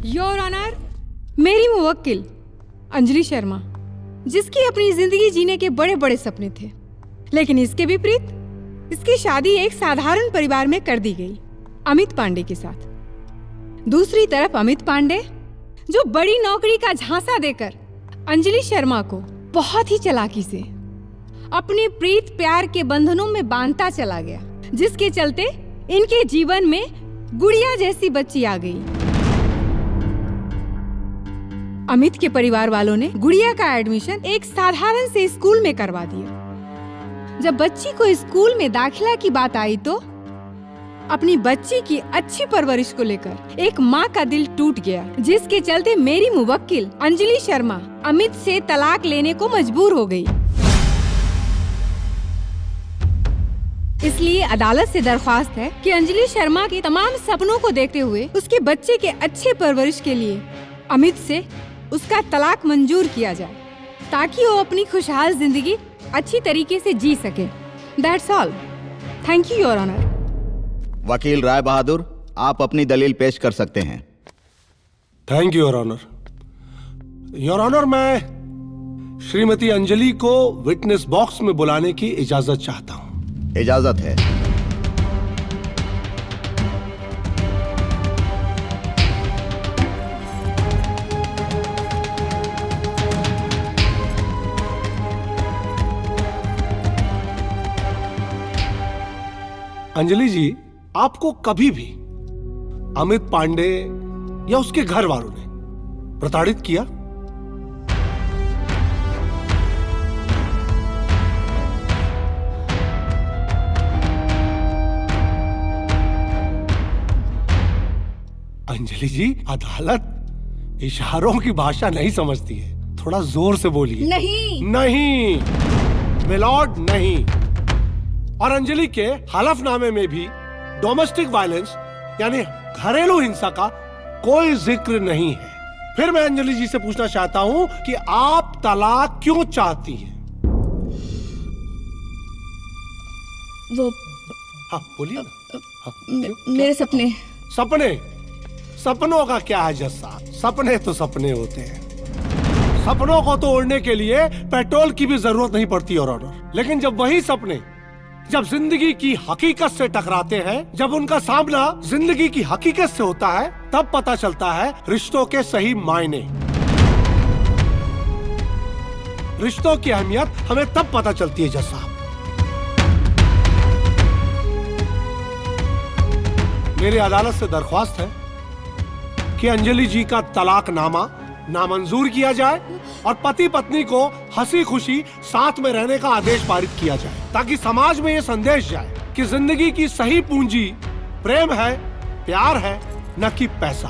Your honour, मेरी मुवक्किल अंजलि शर्मा, जिसकी अपनी जिंदगी जीने के बड़े बड़े सपने थे, लेकिन इसके विपरीत इसकी शादी एक साधारण परिवार में कर दी गई, अमित पांडे के साथ। दूसरी तरफ अमित पांडे, जो बड़ी नौकरी का झांसा देकर अंजलि शर्मा को बहुत ही चालाकी से अपने प्रीत प्यार के बंधनों में बांधता चला गया, जिसके चलते इनके जीवन में गुड़िया जैसी बच्ची आ गई। अमित के परिवार वालों ने गुड़िया का एडमिशन एक साधारण से स्कूल में करवा दिया। जब बच्ची को स्कूल में दाखिला की बात आई तो अपनी बच्ची की अच्छी परवरिश को लेकर एक माँ का दिल टूट गया, जिसके चलते मेरी मुवक्किल अंजलि शर्मा अमित से तलाक लेने को मजबूर हो गई। इसलिए अदालत से दरख्वास्त है कि अंजलि शर्मा के तमाम सपनों को देखते हुए उसके बच्चे के अच्छे परवरिश के लिए अमित से उसका तलाक मंजूर किया जाए, ताकि वो अपनी खुशहाल जिंदगी अच्छी तरीके से जी सके। That's all. Thank you your honour. वकील राय बहादुर, आप अपनी दलील पेश कर सकते हैं। Thank you your honour. Your honour, मैं श्रीमती अंजलि को विटनेस बॉक्स में बुलाने की इजाजत चाहता हूं। इजाजत है। अंजलि जी, आपको कभी भी अमित पांडे या उसके घर वालों ने प्रताड़ित किया? अंजलि जी, अदालत इशारों की भाषा नहीं समझती है, थोड़ा जोर से बोलिए। नहीं नहीं मिलॉर्ड, नहीं। और अंजलि के हलफनामे में भी डोमेस्टिक वायलेंस यानी घरेलू हिंसा का कोई जिक्र नहीं है। फिर मैं अंजलि जी से पूछना चाहता हूं कि आप तलाक क्यों चाहती हैं? वो हाँ बोलिए ना। हाँ, मेरे सपने। सपने? सपनों का क्या है जस्सा, सपने तो सपने होते हैं। सपनों को तो उड़ने के लिए पेट्रोल की भी जरूरत नहीं पड़ती और ऑनर। लेकिन जब वही सपने जब जिंदगी की हकीकत से टकराते हैं, जब उनका सामना जिंदगी की हकीकत से होता है, तब पता चलता है रिश्तों के सही मायने। रिश्तों की अहमियत हमें तब पता चलती है जज साहब। मेरी अदालत से दरख्वास्त है कि अंजलि जी का तलाकनामा नामंजूर किया जाए और पति पत्नी को हंसी खुशी साथ में रहने का आदेश पारित किया जाए, ताकि समाज में ये संदेश जाए कि जिंदगी की सही पूंजी प्रेम है, प्यार है, न कि पैसा।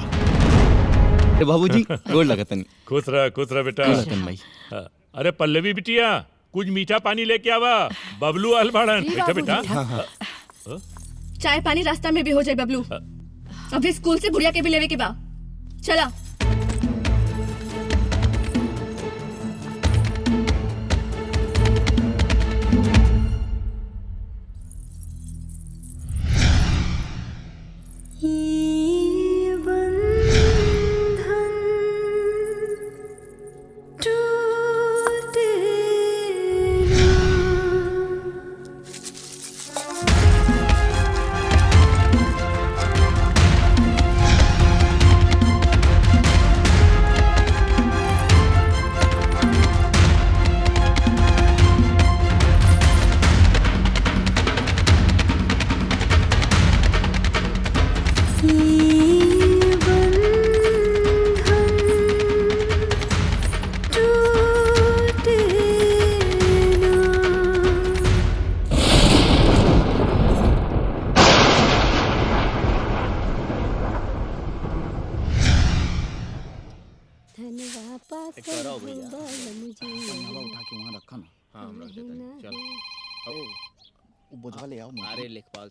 बाबूजी गोड़ लगतन। खुश रह बेटा। भाई। अरे पल्लवी बिटिया, कुछ मीठा पानी लेके आवा। बबलू अलबाड़न। बेटा चाय पानी रास्ता में भी हो जाए बबलू। अभी स्कूल से बुढ़िया के भी लेवे के बा। चला।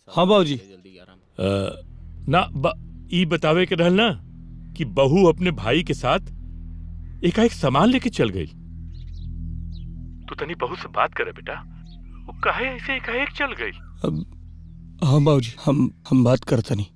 हाँ बाबूजी। ई बतावे के रहल ना कि बहू अपने भाई के साथ एकाएक सामान लेके चल गई। तू तनी बहू से बात करे बेटा, वो काहे ऐसे एकाएक चल गई? हाँ बाबूजी, हम बात करते नहीं।